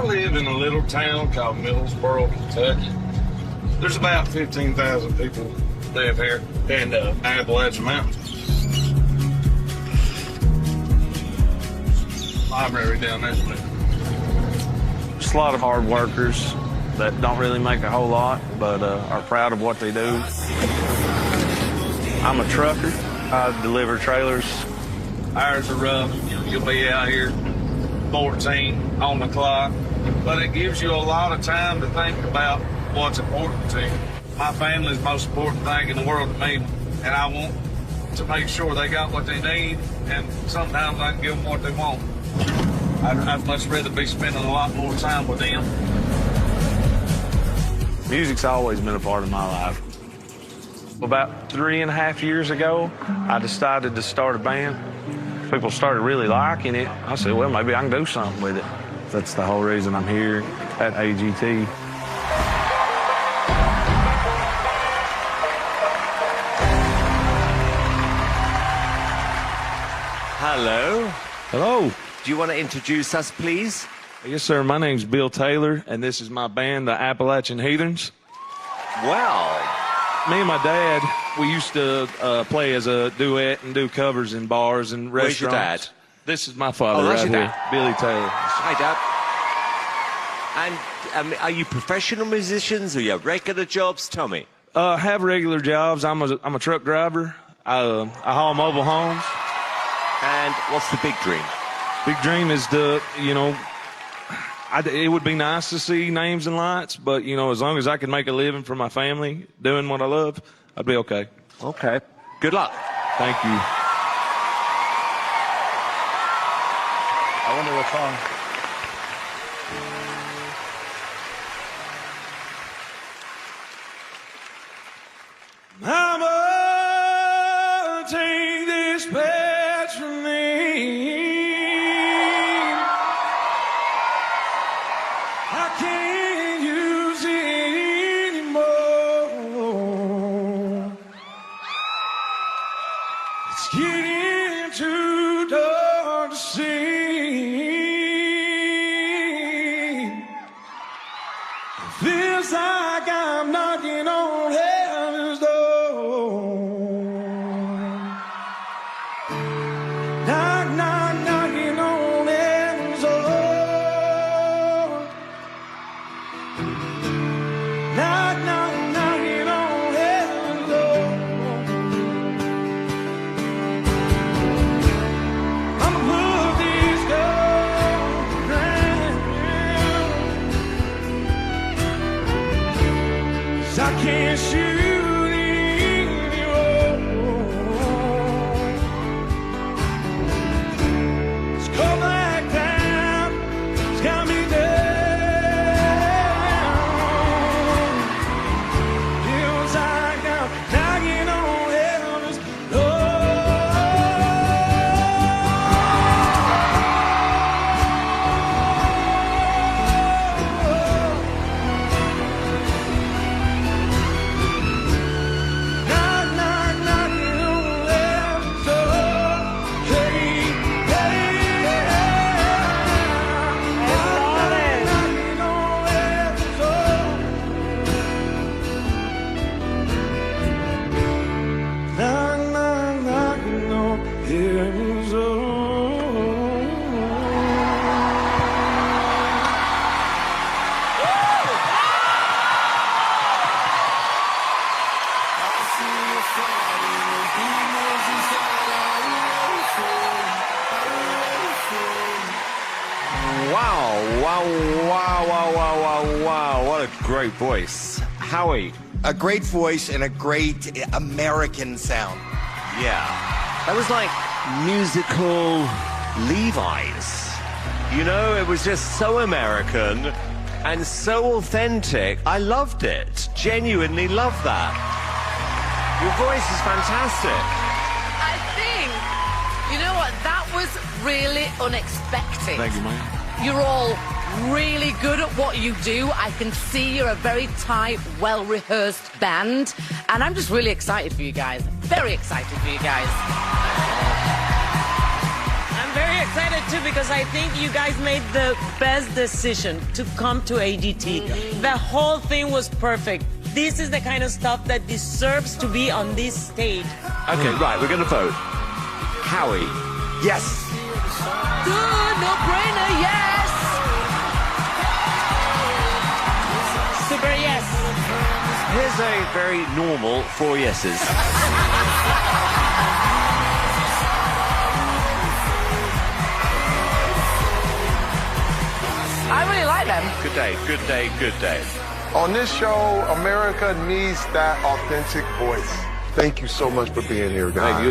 live in a little town called Middlesboro, Kentucky. There's about 15,000 people live here in the Appalachian Mountains. Library down there. There's a lot of hard workers that don't really make a whole lot, but are proud of what they do. I'm a trucker. I deliver trailers. Hours are rough. You'll be out here 14 on the clock, but it gives you a lot of time to think about what's important to you. My family's the most important thing in the world to me, and I want to make sure they got what they need, and sometimes I can give them what they want. I'd much rather be spending a lot more time with them. Music's always been a part of my life. About 3.5 years ago, I decided to start a band. People started really liking it. I said, well, maybe I can do something with it. That's the whole reason I'm here at AGT. Hello. Hello. Do you want to introduce us, please? Yes, sir. My name's Bill Taylor, and this is my band, the Appalachian Heathens. Well, Me and my dad, we used to play as a duet and do covers in bars and restaurants. where's your dad? This is my father Oh, that's right your here, dad. Billy Taylor. Hi, Dad. And are you professional musicians or you have regular jobs? Tell me. I have regular jobs. I'm a truck driver. I haul mobile homes. And what's the big dream? Big dream is to, it would be nice to see names and lights, but, as long as I can make a living for my family doing what I love, I'd be okay. Okay. Good luck. Thank you. I wonder what song. Mama, take this patch from me. I can't use it anymore. It's getting too dark to see. It feels like I'm knocking on heaven's door. Knock, knock, knocking on heaven's door. Knock, knock, knocking on heaven's door. I'ma put these gold around, 'cause I can't shoot anymore. It's cold like time, it's got me down. Feels like I'm knocking on heaven's Knock, knock, knocking on heaven's door. Hey, hey, knocking on heaven's door. Knock, knock, knocking on heaven's door. Wow, wow, wow, wow, wow, wow, wow. What a great voice. Howie. A great voice and a great American sound. Yeah. That was like musical Levi's. It was just so American and so authentic. I loved it. Genuinely loved that. Your voice is fantastic. I think, you know what, that was really unexpected. Thank you, man. You're all really good at what you do. I can see you're a very tight, well-rehearsed band. And I'm just really excited for you guys. Very excited for you guys. I'm very excited to because I think you guys made the best decision to come to AGT. The whole thing was perfect. This is the kind of stuff that deserves to be on this stage. Okay, right, we're going to vote. Howie. Yes. Good, no-brainer, yes. Super yes. Here's a very normal 4 yeses. I really like them. Good day, good day, good day. On this show, America needs that authentic voice. Thank you so much for being here, guys.